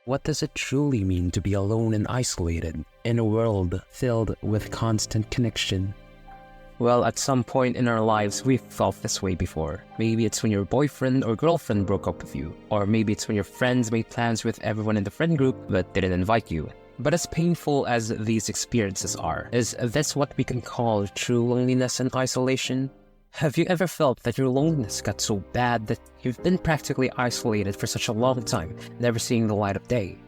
What does it truly mean to be alone and isolated in a world filled with constant connection? Well, at some point in our lives, we've felt this way before. Maybe it's when your boyfriend or girlfriend broke up with you, or maybe it's when your friends made plans with everyone in the friend group but didn't invite you. But as painful as these experiences are, is this what we can call true loneliness and isolation? Have you ever felt that your loneliness got so bad that you've been practically isolated for such a long time, never seeing the light of day?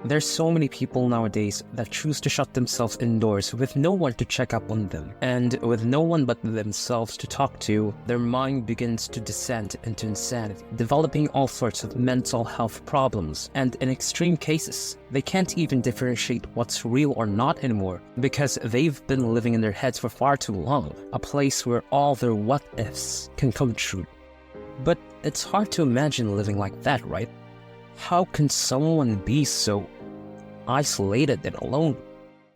There's so many people nowadays that choose to shut themselves indoors with no one to check up on them, and with no one but themselves to talk to, their mind begins to descend into insanity, developing all sorts of mental health problems, and in extreme cases, they can't even differentiate what's real or not anymore because they've been living in their heads for far too long, a place where all their what-ifs can come true. But it's hard to imagine living like that, right? How can someone be so isolated and alone?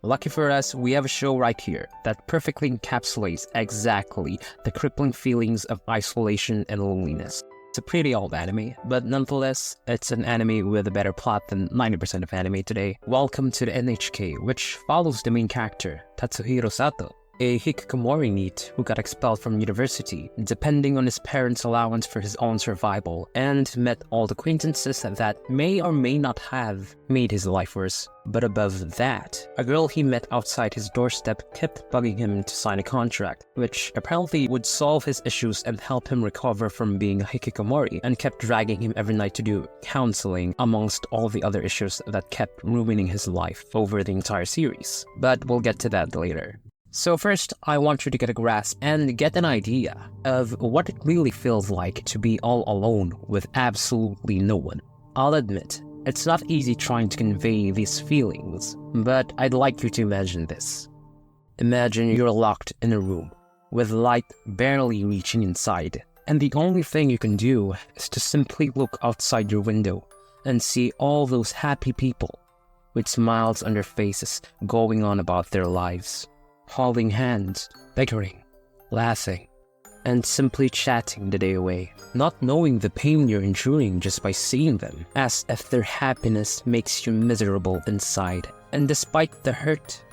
Lucky for us, we have a show right here that perfectly encapsulates exactly the crippling feelings of isolation and loneliness. It's a pretty old anime, but nonetheless, it's an anime with a better plot than 90% of anime today. Welcome to the N.H.K, which follows the main character, Tatsuhiro Satou, a Hikikomori NEET who got expelled from university, depending on his parents' allowance for his own survival, and met old acquaintances that may or may not have made his life worse. But above that, a girl he met outside his doorstep kept bugging him to sign a contract, which apparently would solve his issues and help him recover from being a Hikikomori, and kept dragging him every night to do counseling, amongst all the other issues that kept ruining his life over the entire series. But we'll get to that later. So first, I want you to get a grasp and get an idea of what it really feels like to be all alone with absolutely no one. I'll admit, it's not easy trying to convey these feelings, but I'd like you to imagine this. Imagine you're locked in a room, with light barely reaching inside, and the only thing you can do is to simply look outside your window and see all those happy people, with smiles on their faces going on about their lives. Holding hands, bickering, laughing, and simply chatting the day away, not knowing the pain you're enduring just by seeing them, as if their happiness makes you miserable inside. And despite the hurt,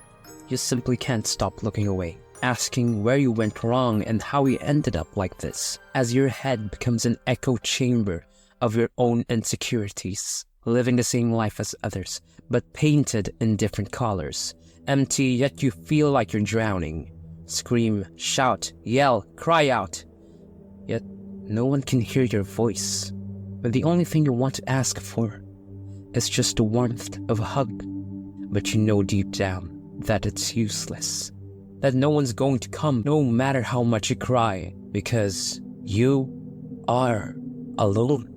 you simply can't stop looking away, asking where you went wrong and how you ended up like this, as your head becomes an echo chamber of your own insecurities, living the same life as others, but painted in different colors. Empty, yet you feel like you're drowning. Scream, shout, yell, cry out. Yet no one can hear your voice. But the only thing you want to ask for is just the warmth of a hug. But you know deep down that it's useless. That no one's going to come no matter how much you cry, because you are alone.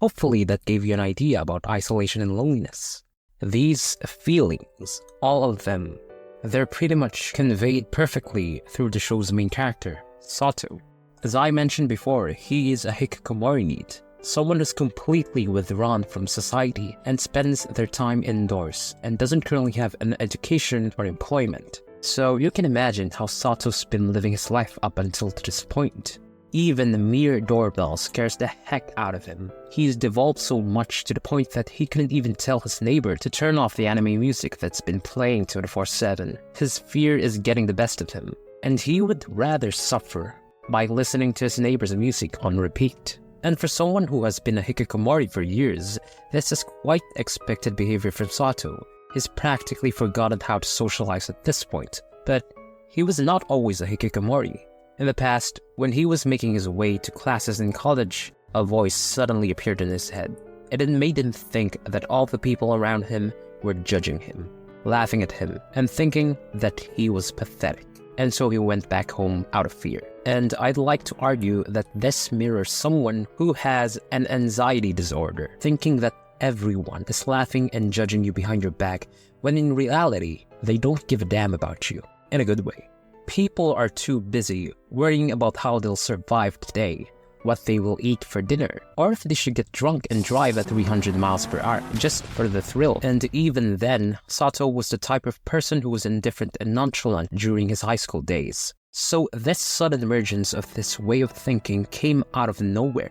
Hopefully that gave you an idea about isolation and loneliness. These feelings, all of them, they're pretty much conveyed perfectly through the show's main character, Satou. As I mentioned before, he is a Hikikomori NEET, someone who's completely withdrawn from society and spends their time indoors and doesn't currently have an education or employment. So you can imagine how Satou's been living his life up until this point. Even the mere doorbell scares the heck out of him. He's devolved so much to the point that he couldn't even tell his neighbor to turn off the anime music that's been playing 24/7. His fear is getting the best of him, and he would rather suffer by listening to his neighbor's music on repeat. And for someone who has been a Hikikomori for years, this is quite expected behavior from Satou. He's practically forgotten how to socialize at this point, but he was not always a Hikikomori. In the past, when he was making his way to classes in college, a voice suddenly appeared in his head. It made him think that all the people around him were judging him, laughing at him, and thinking that he was pathetic. And so he went back home out of fear. And I'd like to argue that this mirrors someone who has an anxiety disorder, thinking that everyone is laughing and judging you behind your back, when in reality, they don't give a damn about you, in a good way. People are too busy worrying about how they'll survive today, what they will eat for dinner, or if they should get drunk and drive at 300 miles per hour just for the thrill. And even then, Satou was the type of person who was indifferent and nonchalant during his high school days. So this sudden emergence of this way of thinking came out of nowhere.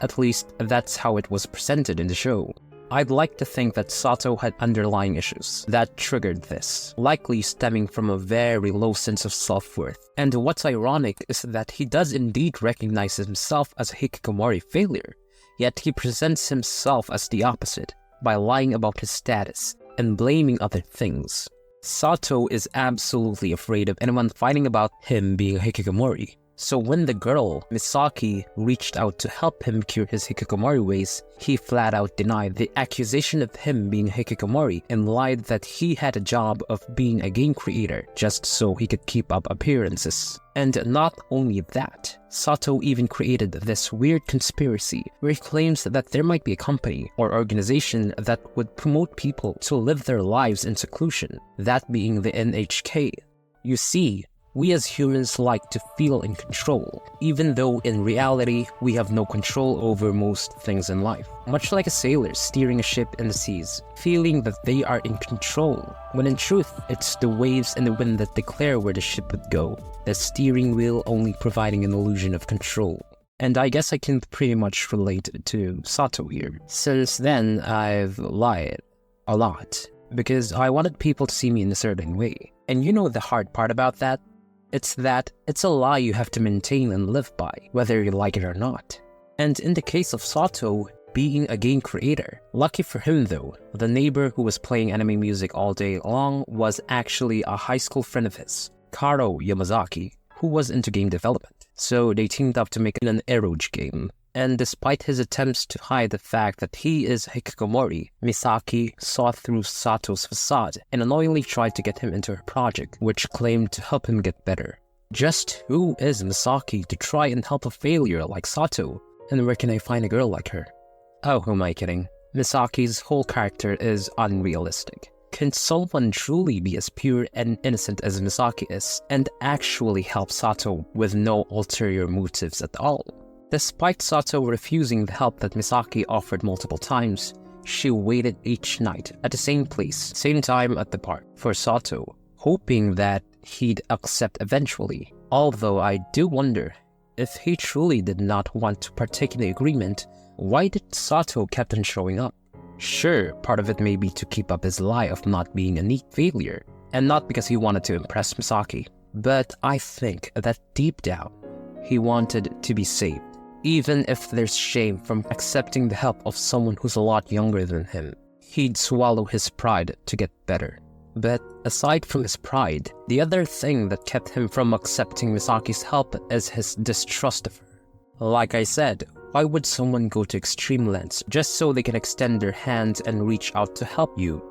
At least, that's how it was presented in the show. I'd like to think that Satou had underlying issues that triggered this, likely stemming from a very low sense of self-worth. And what's ironic is that he does indeed recognize himself as a Hikikomori failure, yet he presents himself as the opposite by lying about his status and blaming other things. Satou is absolutely afraid of anyone finding about him being a Hikikomori. So when the girl, Misaki, reached out to help him cure his Hikikomori ways, he flat out denied the accusation of him being a Hikikomori and lied that he had a job of being a game creator just so he could keep up appearances. And not only that, Satou even created this weird conspiracy where he claims that there might be a company or organization that would promote people to live their lives in seclusion, that being the N.H.K. You see, we as humans like to feel in control, even though in reality we have no control over most things in life. Much like a sailor steering a ship in the seas, feeling that they are in control, when in truth it's the waves and the wind that declare where the ship would go, the steering wheel only providing an illusion of control. And I guess I can pretty much relate to Satou here. Since then, I've lied a lot, because I wanted people to see me in a certain way. And you know the hard part about that? It's that it's a lie you have to maintain and live by, whether you like it or not. And in the case of Satou, being a game creator, lucky for him though, the neighbor who was playing anime music all day long was actually a high school friend of his, Karo Yamazaki, who was into game development. So they teamed up to make an eroge game. And despite his attempts to hide the fact that he is Hikikomori, Misaki saw through Satou's facade and unknowingly tried to get him into her project, which claimed to help him get better. Just who is Misaki to try and help a failure like Satou? And where can I find a girl like her? Oh, who am I kidding? Misaki's whole character is unrealistic. Can someone truly be as pure and innocent as Misaki is, and actually help Satou with no ulterior motives at all? Despite Satou refusing the help that Misaki offered multiple times, she waited each night at the same place, same time at the park, for Satou, hoping that he'd accept eventually. Although I do wonder, if he truly did not want to partake in the agreement, why did Satou kept on showing up? Sure, part of it may be to keep up his lie of not being a NEET failure, and not because he wanted to impress Misaki, but I think that deep down, he wanted to be saved. Even if there's shame from accepting the help of someone who's a lot younger than him, he'd swallow his pride to get better. But aside from his pride, the other thing that kept him from accepting Misaki's help is his distrust of her. Like I said, why would someone go to extreme lengths just so they can extend their hands and reach out to help you?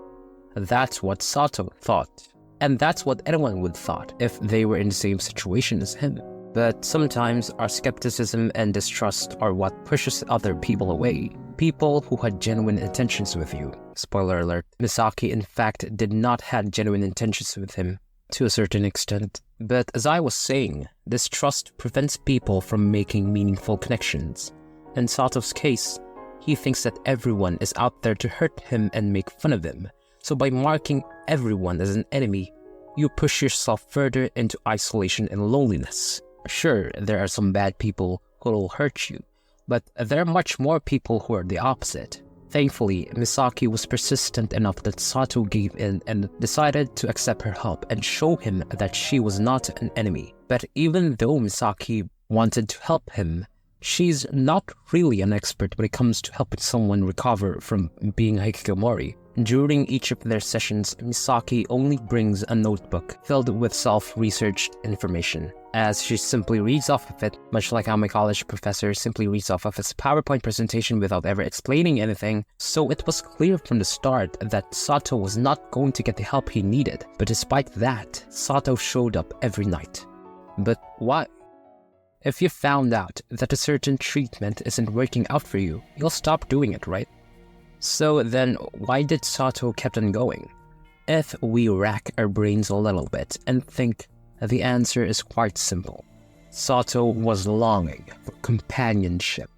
That's what Satou thought. And that's what anyone would thought if they were in the same situation as him. But sometimes our skepticism and distrust are what pushes other people away. People who had genuine intentions with you. Spoiler alert, Misaki in fact did not have genuine intentions with him, to a certain extent. But as I was saying, distrust prevents people from making meaningful connections. In Satou's case, he thinks that everyone is out there to hurt him and make fun of him. So by marking everyone as an enemy, you push yourself further into isolation and loneliness. Sure, there are some bad people who will hurt you, but there are much more people who are the opposite. Thankfully, Misaki was persistent enough that Satou gave in and decided to accept her help and show him that she was not an enemy. But even though Misaki wanted to help him, she's not really an expert when it comes to helping someone recover from being Hikikomori. During each of their sessions, Misaki only brings a notebook filled with self-researched information, as she simply reads off of it, much like how my college professor simply reads off of his PowerPoint presentation without ever explaining anything. So it was clear from the start that Satou was not going to get the help he needed, but despite that, Satou showed up every night. But why? If you found out that a certain treatment isn't working out for you, you'll stop doing it, right? So then, why did Satou kept on going? If we rack our brains a little bit and think, the answer is quite simple. Satou was longing for companionship.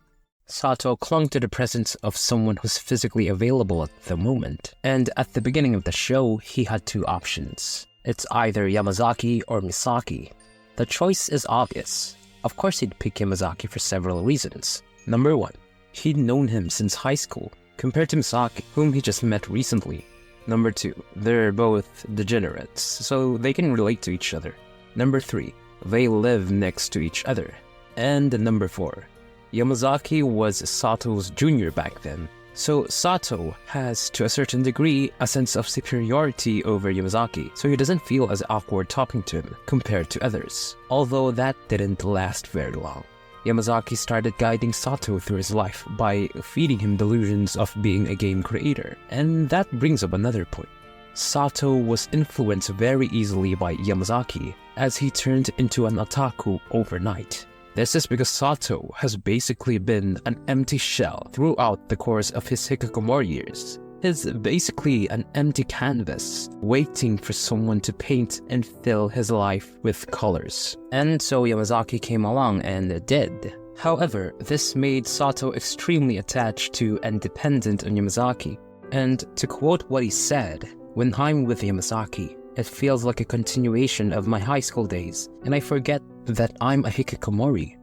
Satou clung to the presence of someone who's physically available at the moment, and at the beginning of the show, he had two options. It's either Yamazaki or Misaki. The choice is obvious. Of course he'd pick Yamazaki for several reasons. Number one, he'd known him since high school. compared to Misaki, whom he just met recently. Number 2, they're both degenerates, so they can relate to each other. Number 3, they live next to each other. And number 4, Yamazaki was Satou's junior back then, so Satou has, to a certain degree, a sense of superiority over Yamazaki, so he doesn't feel as awkward talking to him compared to others. Although that didn't last very long. Yamazaki started guiding Satou through his life by feeding him delusions of being a game creator, and that brings up another point. Satou was influenced very easily by Yamazaki, as he turned into an otaku overnight. This is because Satou has basically been an empty shell throughout the course of his Hikikomori years. He's basically an empty canvas, waiting for someone to paint and fill his life with colors. And so Yamazaki came along and did. However, this made Satou extremely attached to and dependent on Yamazaki. And to quote what he said, "When I'm with Yamazaki, it feels like a continuation of my high school days, and I forget that I'm a Hikikomori."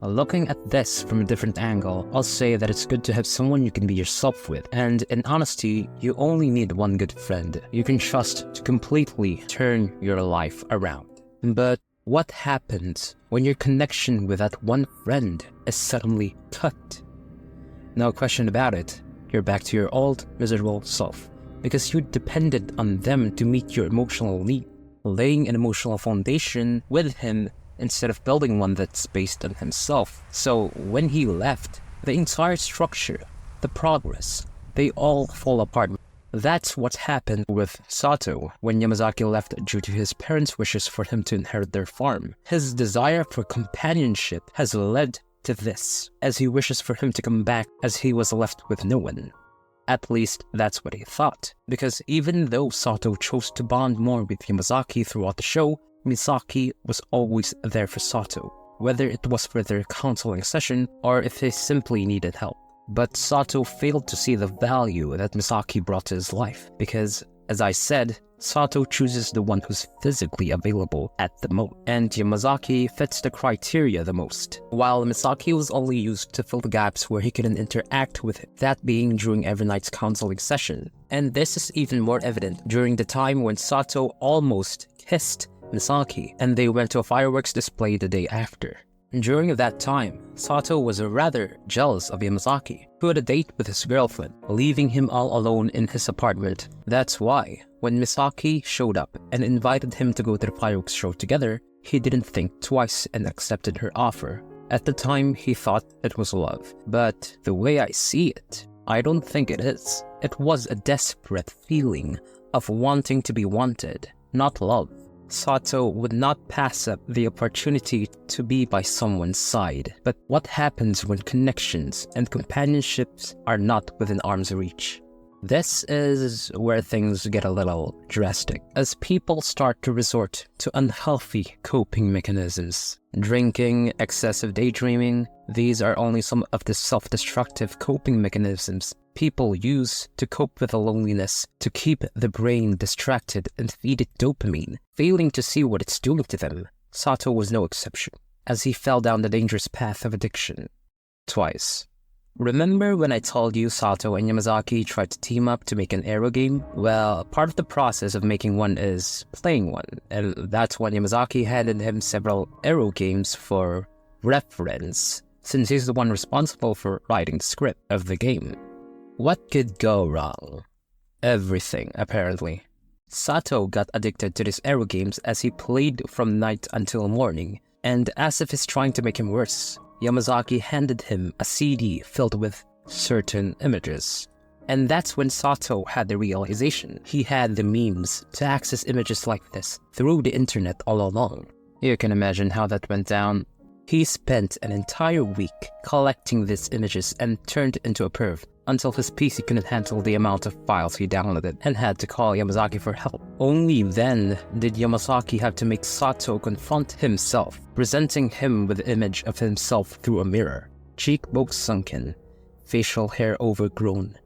Looking at this from a different angle, I'll say that it's good to have someone you can be yourself with, and in honesty, you only need one good friend you can trust to completely turn your life around. But what happens when your connection with that one friend is suddenly cut? No question about it, you're back to your old, miserable self, because you depended on them to meet your emotional need, laying an emotional foundation with him instead of building one that's based on himself. So when he left, the entire structure, the progress, they all fall apart. That's what happened with Satou when Yamazaki left due to his parents' wishes for him to inherit their farm. His desire for companionship has led to this, as he wishes for him to come back as he was left with no one. At least, that's what he thought, because even though Satou chose to bond more with Yamazaki throughout the show, Misaki was always there for Satou, whether it was for their counseling session or if he simply needed help. But Satou failed to see the value that Misaki brought to his life, because, as I said, Satou chooses the one who's physically available at the moment, and Yamazaki fits the criteria the most, while Misaki was only used to fill the gaps where he couldn't interact with it, that being during every night's counseling session. And this is even more evident during the time when Satou almost kissed Misaki, and they went to a fireworks display the day after. During that time, Satou was rather jealous of Yamazaki, who had a date with his girlfriend, leaving him all alone in his apartment. That's why, when Misaki showed up and invited him to go to the fireworks show together, he didn't think twice and accepted her offer. At the time, he thought it was love, but the way I see it, I don't think it is. It was a desperate feeling of wanting to be wanted, not love. Satou would not pass up the opportunity to be by someone's side. But what happens when connections and companionships are not within arm's reach? This is where things get a little drastic, as people start to resort to unhealthy coping mechanisms. Drinking, excessive daydreaming, these are only some of the self-destructive coping mechanisms people use to cope with the loneliness, to keep the brain distracted and feed it dopamine, failing to see what it's doing to them. Satou was no exception, as he fell down the dangerous path of addiction. Twice. Remember when I told you Satou and Yamazaki tried to team up to make an arrow game? Well, part of the process of making one is playing one, and that's when Yamazaki handed him several arrow games for reference, since he's the one responsible for writing the script of the game. What could go wrong? Everything, apparently. Satou got addicted to these arrow games as he played from night until morning, and as if he's trying to make him worse, Yamazaki handed him a CD filled with certain images. And that's when Satou had the realization he had the means to access images like this through the internet all along. You can imagine how that went down. He spent an entire week collecting these images and turned into a perv, until his PC couldn't handle the amount of files he downloaded and had to call Yamazaki for help. Only then did Yamazaki have to make Satou confront himself, presenting him with the image of himself through a mirror, cheekbones sunken, facial hair overgrown,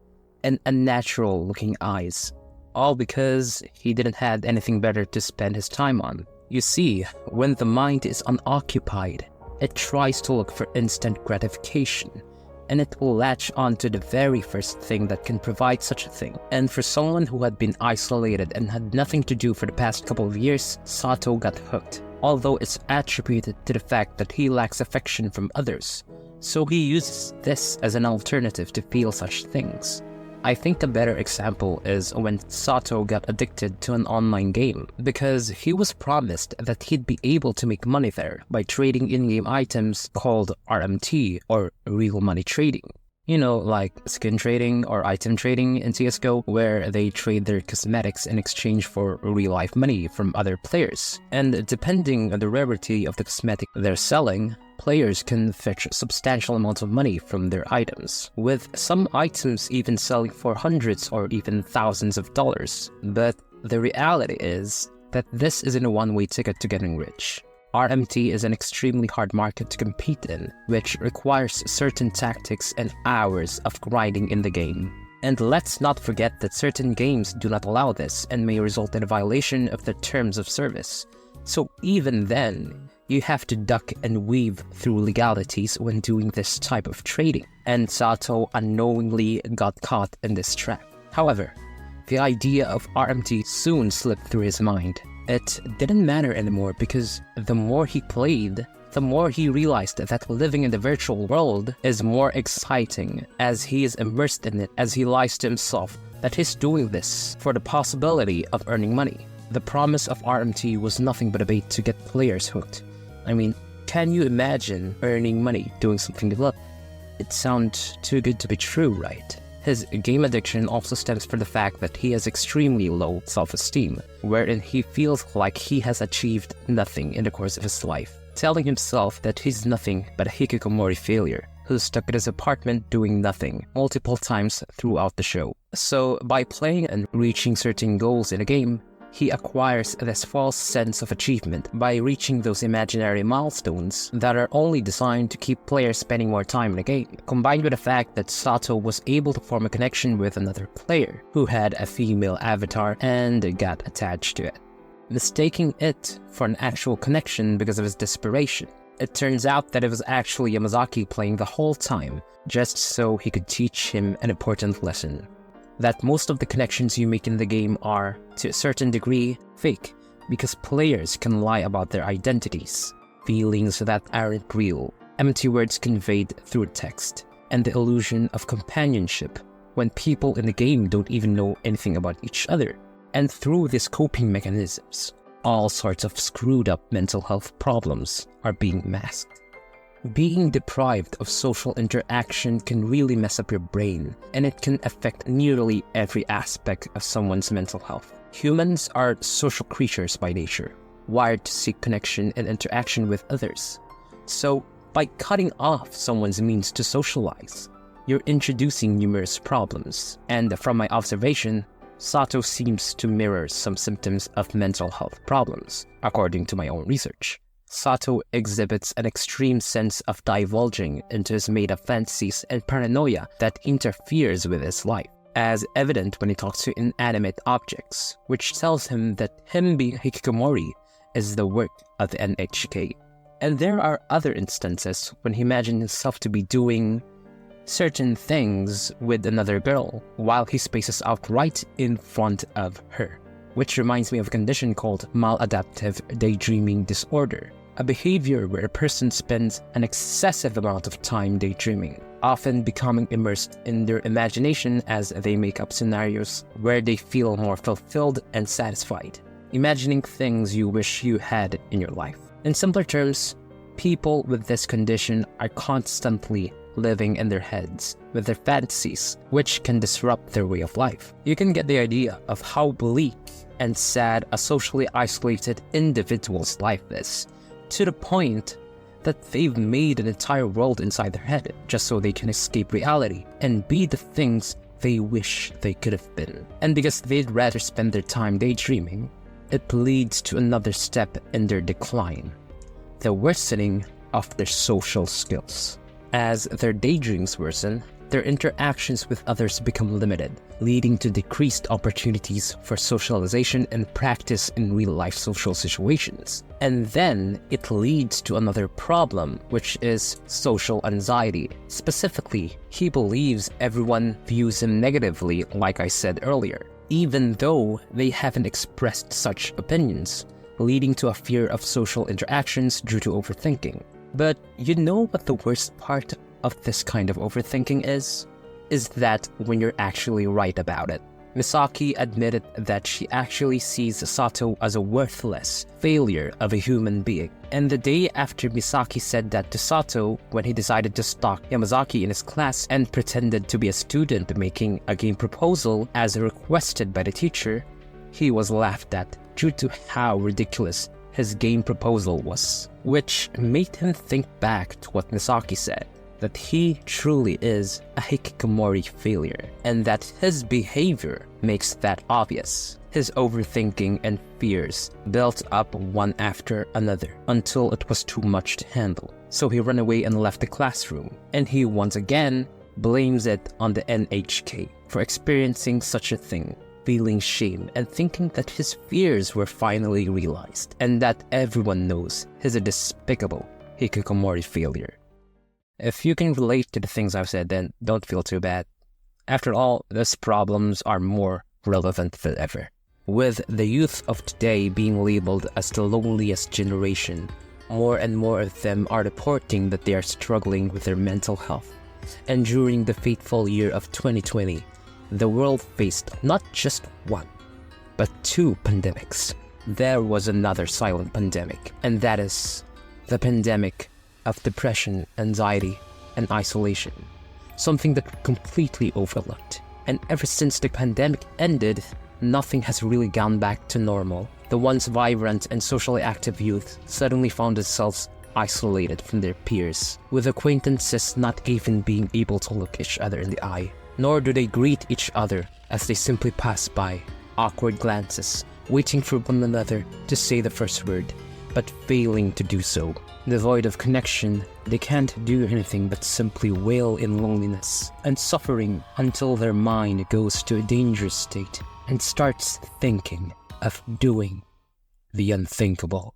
and unnatural-looking eyes, all because he didn't have anything better to spend his time on. You see, when the mind is unoccupied, it tries to look for instant gratification, and it will latch on to the very first thing that can provide such a thing. And for someone who had been isolated and had nothing to do for the past couple of years, Satou got hooked, although it's attributed to the fact that he lacks affection from others. So he uses this as an alternative to feel such things. I think a better example is when Satou got addicted to an online game because he was promised that he'd be able to make money there by trading in-game items called RMT, or real money trading. You know, like skin trading or item trading in CSGO, where they trade their cosmetics in exchange for real-life money from other players. And depending on the rarity of the cosmetic they're selling, players can fetch substantial amounts of money from their items, with some items even selling for hundreds or even thousands of dollars. But the reality is that this isn't a one-way ticket to getting rich. RMT is an extremely hard market to compete in, which requires certain tactics and hours of grinding in the game. And let's not forget that certain games do not allow this and may result in a violation of the terms of service. So even then, you have to duck and weave through legalities when doing this type of trading, and Satou unknowingly got caught in this trap. However, the idea of RMT soon slipped through his mind. It didn't matter anymore because the more he played, the more he realized that living in the virtual world is more exciting as he is immersed in it, as he lies to himself that he's doing this for the possibility of earning money. The promise of RMT was nothing but a bait to get players hooked. I mean, can you imagine earning money doing something you love? It sounds too good to be true, right? His game addiction also stems from the fact that he has extremely low self-esteem, wherein he feels like he has achieved nothing in the course of his life, telling himself that he's nothing but a Hikikomori failure who's stuck in his apartment doing nothing multiple times throughout the show. So by playing and reaching certain goals in a game, he acquires this false sense of achievement by reaching those imaginary milestones that are only designed to keep players spending more time in the game, combined with the fact that Satou was able to form a connection with another player who had a female avatar and got attached to it, mistaking it for an actual connection because of his desperation. It turns out that it was actually Misaki playing the whole time, just so he could teach him an important lesson. That most of the connections you make in the game are, to a certain degree, fake, because players can lie about their identities, feelings that aren't real, empty words conveyed through text, and the illusion of companionship when people in the game don't even know anything about each other. And through these coping mechanisms, all sorts of screwed up mental health problems are being masked. Being deprived of social interaction can really mess up your brain, and it can affect nearly every aspect of someone's mental health. Humans are social creatures by nature, wired to seek connection and interaction with others. So, by cutting off someone's means to socialize, you're introducing numerous problems. And from my observation, Satou seems to mirror some symptoms of mental health problems, according to my own research. Satou exhibits an extreme sense of divulging into his made-up fantasies and paranoia that interferes with his life, as evident when he talks to inanimate objects, which tells him that him being Hikikomori is the work of the N.H.K. And there are other instances when he imagines himself to be doing certain things with another girl while he spaces out right in front of her, which reminds me of a condition called maladaptive daydreaming disorder, a behavior where a person spends an excessive amount of time daydreaming, often becoming immersed in their imagination as they make up scenarios where they feel more fulfilled and satisfied, imagining things you wish you had in your life. In simpler terms, people with this condition are constantly living in their heads with their fantasies, which can disrupt their way of life. You can get the idea of how bleak and sad a socially isolated individual's life is, to the point that they've made an entire world inside their head just so they can escape reality and be the things they wish they could have been. And because they'd rather spend their time daydreaming, it leads to another step in their decline, the worsening of their social skills. As their daydreams worsen, their interactions with others become limited, leading to decreased opportunities for socialization and practice in real-life social situations. And then it leads to another problem, which is social anxiety. Specifically, he believes everyone views him negatively, like I said earlier, even though they haven't expressed such opinions, leading to a fear of social interactions due to overthinking. But you know what the worst part of this kind of overthinking is? Is that when you're actually right about it. Misaki admitted that she actually sees Satou as a worthless failure of a human being. And the day after Misaki said that to Satou, when he decided to stalk Yamazaki in his class and pretended to be a student making a game proposal as requested by the teacher, he was laughed at due to how ridiculous his game proposal was, which made him think back to what Misaki said, that he truly is a Hikikomori failure, and that his behavior makes that obvious. His overthinking and fears built up one after another until it was too much to handle. So he ran away and left the classroom, and he once again blames it on the N.H.K. for experiencing such a thing, feeling shame and thinking that his fears were finally realized, and that everyone knows he's a despicable Hikikomori failure. If you can relate to the things I've said, then don't feel too bad. After all, these problems are more relevant than ever. With the youth of today being labeled as the loneliest generation, more and more of them are reporting that they are struggling with their mental health. And during the fateful year of 2020, the world faced not just one, but two pandemics. There was another silent pandemic, and that is the pandemic of depression, anxiety, and isolation, something that we completely overlooked. And ever since the pandemic ended, nothing has really gone back to normal. The once vibrant and socially active youth suddenly found themselves isolated from their peers, with acquaintances not even being able to look each other in the eye, nor do they greet each other as they simply pass by, awkward glances, waiting for one another to say the first word, but failing to do so. Devoid of connection, they can't do anything but simply wail in loneliness and suffering until their mind goes to a dangerous state and starts thinking of doing the unthinkable.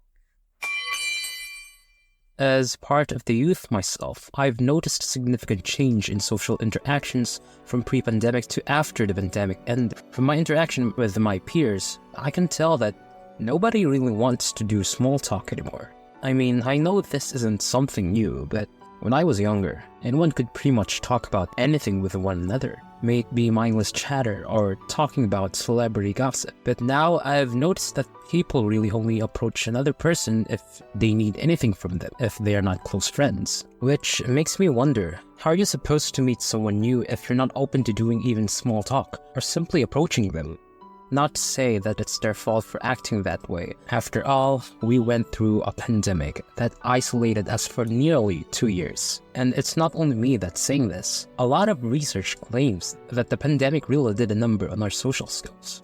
As part of the youth myself, I've noticed a significant change in social interactions from pre-pandemic to after the pandemic ended. From my interaction with my peers, I can tell that nobody really wants to do small talk anymore. I mean, I know this isn't something new, but when I was younger, anyone could pretty much talk about anything with one another, may it be mindless chatter or talking about celebrity gossip. But now I've noticed that people really only approach another person if they need anything from them, if they are not close friends. Which makes me wonder, how are you supposed to meet someone new if you're not open to doing even small talk, or simply approaching them? Not to say that it's their fault for acting that way. After all, we went through a pandemic that isolated us for nearly 2 years. And it's not only me that's saying this. A lot of research claims that the pandemic really did a number on our social skills.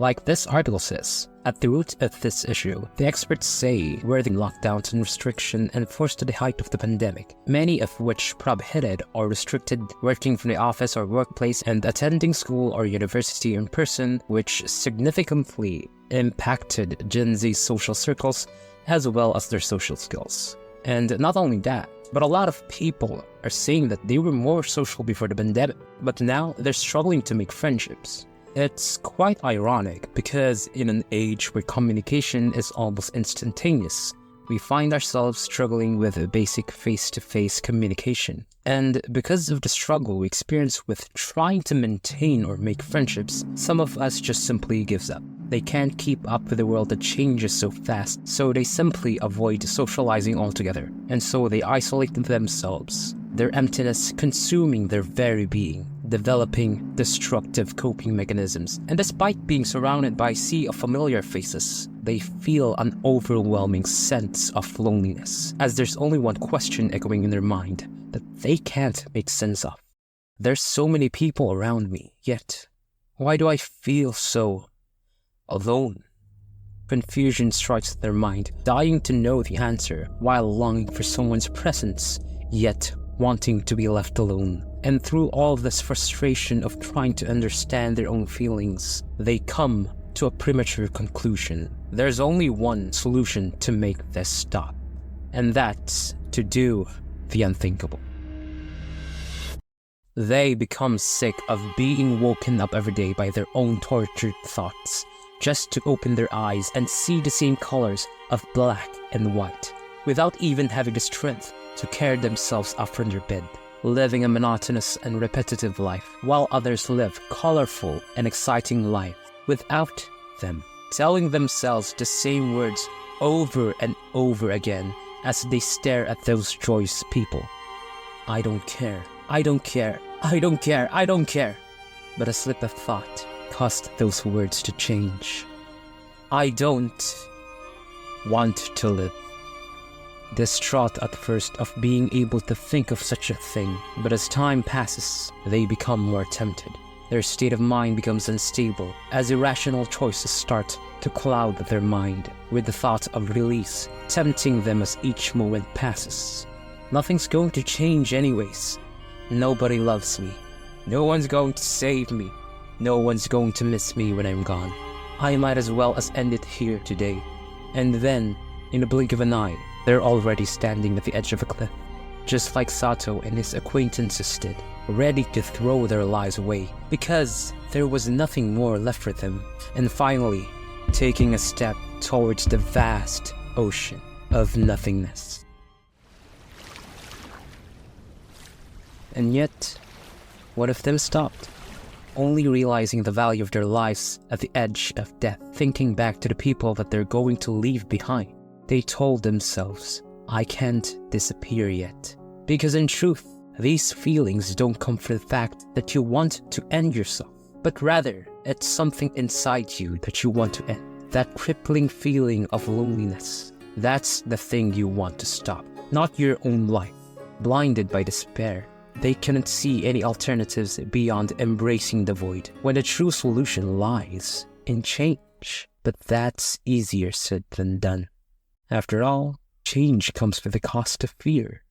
Like this article says, at the root of this issue, the experts say were the lockdowns and restriction enforced at the height of the pandemic, many of which prohibited or restricted working from the office or workplace and attending school or university in person, which significantly impacted Gen Z's social circles as well as their social skills. And not only that, but a lot of people are saying that they were more social before the pandemic, but now they're struggling to make friendships. It's quite ironic because in an age where communication is almost instantaneous, we find ourselves struggling with basic face-to-face communication. And because of the struggle we experience with trying to maintain or make friendships, some of us just simply gives up. They can't keep up with a world that changes so fast, so they simply avoid socializing altogether. And so they isolate themselves, their emptiness consuming their very being, developing destructive coping mechanisms. And despite being surrounded by a sea of familiar faces, they feel an overwhelming sense of loneliness, as there's only one question echoing in their mind that they can't make sense of. There's so many people around me, yet why do I feel so alone? Confusion strikes their mind, dying to know the answer while longing for someone's presence, yet wanting to be left alone. And through all this frustration of trying to understand their own feelings, they come to a premature conclusion. There's only one solution to make this stop, and that's to do the unthinkable. They become sick of being woken up every day by their own tortured thoughts, just to open their eyes and see the same colors of black and white, without even having the strength to carry themselves up from their bed, living a monotonous and repetitive life, while others live colorful and exciting life without them, telling themselves the same words over and over again as they stare at those joyous people. I don't care, I don't care, I don't care, I don't care. But a slip of thought caused those words to change. I don't want to live. Distraught at first of being able to think of such a thing, but as time passes, they become more tempted. Their state of mind becomes unstable as irrational choices start to cloud their mind, with the thought of release tempting them as each moment passes. Nothing's going to change anyways. Nobody loves me. No one's going to save me. No one's going to miss me when I'm gone. I might as well as end it here today. And then, in a blink of an eye, they're already standing at the edge of a cliff, just like Satou and his acquaintances did, ready to throw their lives away because there was nothing more left for them, and finally, taking a step towards the vast ocean of nothingness. And yet, one of them stopped, only realizing the value of their lives at the edge of death, thinking back to the people that they're going to leave behind. They told themselves, I can't disappear yet. Because in truth, these feelings don't come from the fact that you want to end yourself, but rather it's something inside you that you want to end. That crippling feeling of loneliness. That's the thing you want to stop, not your own life. Blinded by despair, they couldn't see any alternatives beyond embracing the void, when the true solution lies in change. But that's easier said than done. After all, change comes with the cost of fear.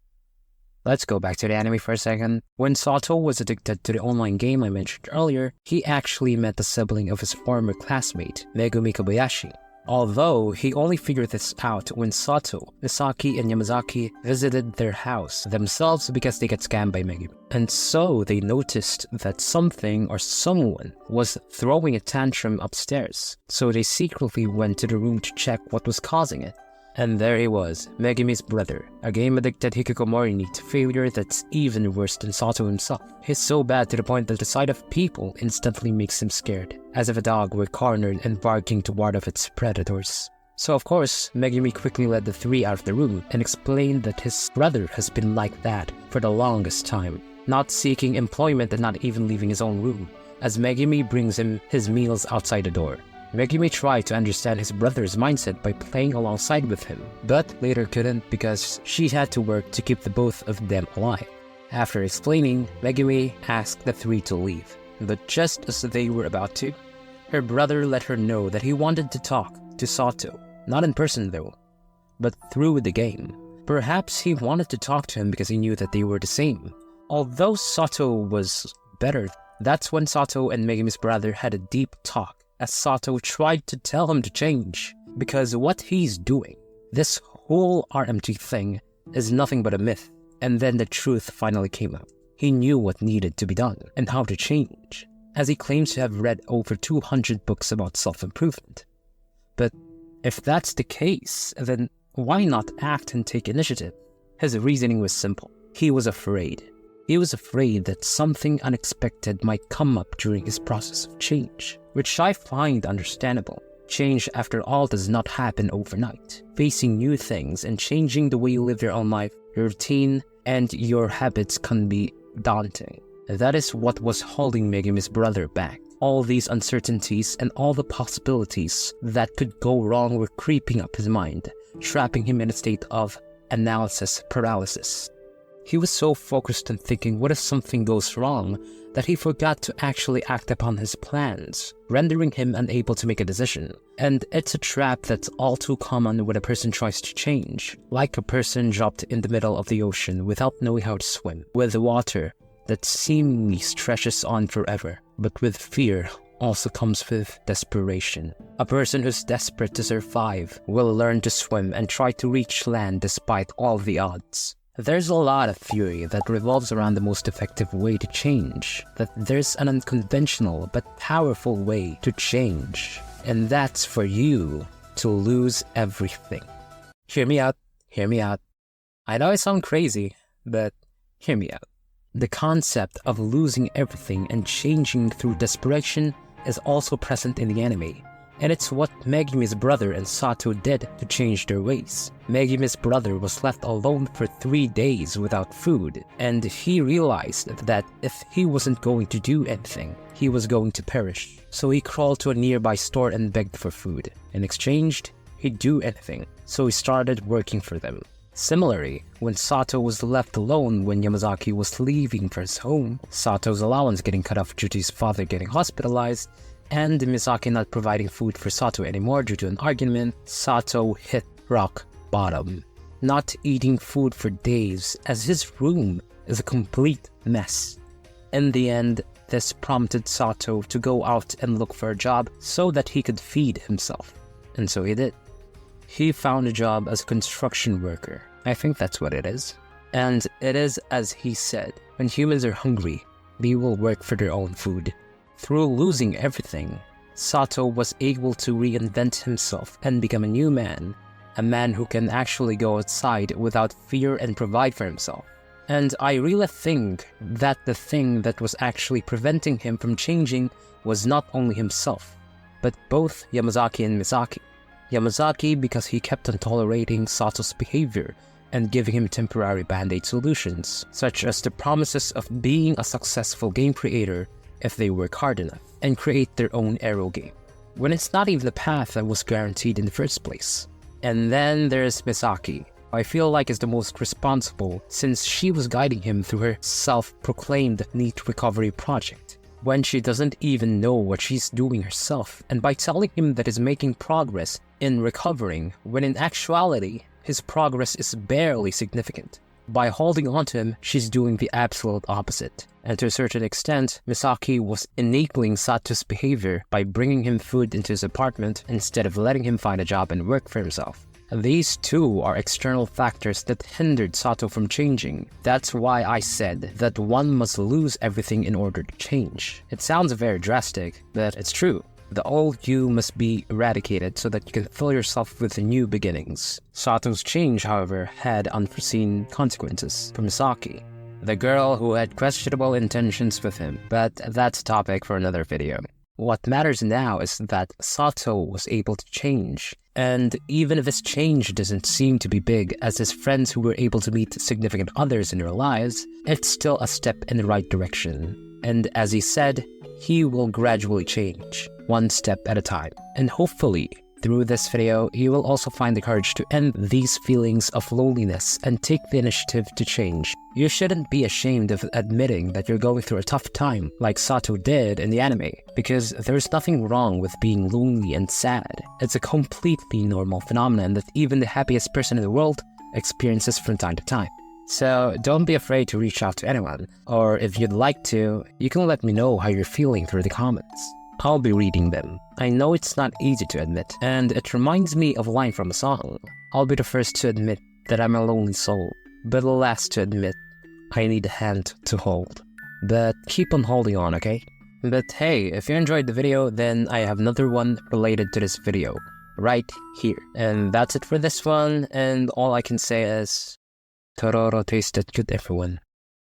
Let's go back to the anime for a second. When Satou was addicted to the online game I mentioned earlier, he actually met the sibling of his former classmate, Megumi Kobayashi. Although, he only figured this out when Satou, Misaki, and Yamazaki visited their house themselves because they got scammed by Megumi. And so, they noticed that something or someone was throwing a tantrum upstairs. So they secretly went to the room to check what was causing it. And there he was, Megumi's brother, a game-addicted Hikikomori and NEET failure that's even worse than Satou himself. He's so bad to the point that the sight of people instantly makes him scared, as if a dog were cornered and barking to ward off its predators. So of course, Megumi quickly led the three out of the room and explained that his brother has been like that for the longest time, not seeking employment and not even leaving his own room, as Megumi brings him his meals outside the door. Megumi tried to understand his brother's mindset by playing alongside with him, but later couldn't because she had to work to keep the both of them alive. After explaining, Megumi asked the three to leave, but just as they were about to, her brother let her know that he wanted to talk to Satou, not in person though, but through the game. Perhaps he wanted to talk to him because he knew that they were the same. Although Satou was better, that's when Satou and Megumi's brother had a deep talk, as Satou tried to tell him to change, because what he's doing, this whole RMT thing, is nothing but a myth. And then the truth finally came out. He knew what needed to be done, and how to change, as he claims to have read over 200 books about self-improvement. But if that's the case, then why not act and take initiative? His reasoning was simple. He was afraid. He was afraid that something unexpected might come up during his process of change, which I find understandable. Change, after all, does not happen overnight. Facing new things and changing the way you live your own life, your routine, and your habits can be daunting. That is what was holding Megumi's brother back. All these uncertainties and all the possibilities that could go wrong were creeping up his mind, trapping him in a state of analysis paralysis. He was so focused on thinking what if something goes wrong that he forgot to actually act upon his plans, rendering him unable to make a decision. And it's a trap that's all too common when a person tries to change, like a person dropped in the middle of the ocean without knowing how to swim, with water that seemingly stretches on forever, but with fear also comes with desperation. A person who's desperate to survive will learn to swim and try to reach land despite all the odds. There's a lot of theory that revolves around the most effective way to change, that there's an unconventional but powerful way to change, and that's for you to lose everything. Hear me out, hear me out. I know I sound crazy, but hear me out. The concept of losing everything and changing through desperation is also present in the anime, and it's what Megumi's brother and Satou did to change their ways. Megumi's brother was left alone for 3 days without food, and he realized that if he wasn't going to do anything, he was going to perish. So he crawled to a nearby store and begged for food. In exchange, he'd do anything, so he started working for them. Similarly, when Satou was left alone when Yamazaki was leaving for his home, Satou's allowance getting cut off due to his father getting hospitalized, and Misaki not providing food for Satou anymore due to an argument, Satou hit rock bottom, not eating food for days as his room is a complete mess. In the end, this prompted Satou to go out and look for a job so that he could feed himself, and so he did. He found a job as a construction worker. I think that's what it is. And it is as he said, when humans are hungry, they will work for their own food. Through losing everything, Satou was able to reinvent himself and become a new man, a man who can actually go outside without fear and provide for himself. And I really think that the thing that was actually preventing him from changing was not only himself, but both Yamazaki and Misaki. Yamazaki because he kept on tolerating Satou's behavior and giving him temporary band-aid solutions, such as the promises of being a successful game creator if they work hard enough, and create their own aero game, when it's not even the path that was guaranteed in the first place. And then there's Misaki, who I feel like is the most responsible since she was guiding him through her self-proclaimed NEET recovery project, when she doesn't even know what she's doing herself, and by telling him that he's making progress in recovering, when in actuality, his progress is barely significant. By holding on to him, she's doing the absolute opposite. And to a certain extent, Misaki was enabling Satou's behavior by bringing him food into his apartment instead of letting him find a job and work for himself. These two are external factors that hindered Satou from changing. That's why I said that one must lose everything in order to change. It sounds very drastic, but it's true. The old you must be eradicated so that you can fill yourself with new beginnings. Satou's change, however, had unforeseen consequences for Misaki, the girl who had questionable intentions with him, but that's a topic for another video. What matters now is that Satou was able to change, and even if his change doesn't seem to be big as his friends who were able to meet significant others in their lives, it's still a step in the right direction. And as he said, he will gradually change, one step at a time. And hopefully, through this video, you will also find the courage to end these feelings of loneliness and take the initiative to change. You shouldn't be ashamed of admitting that you're going through a tough time, like Satou did in the anime, because there's nothing wrong with being lonely and sad. It's a completely normal phenomenon that even the happiest person in the world experiences from time to time. So don't be afraid to reach out to anyone, or if you'd like to, you can let me know how you're feeling through the comments. I'll be reading them. I know it's not easy to admit, and it reminds me of a line from a song. I'll be the first to admit that I'm a lonely soul, but the last to admit I need a hand to hold. But keep on holding on, okay? But hey, if you enjoyed the video, then I have another one related to this video, right here. And that's it for this one, and all I can say is, Tororo tasted good, everyone.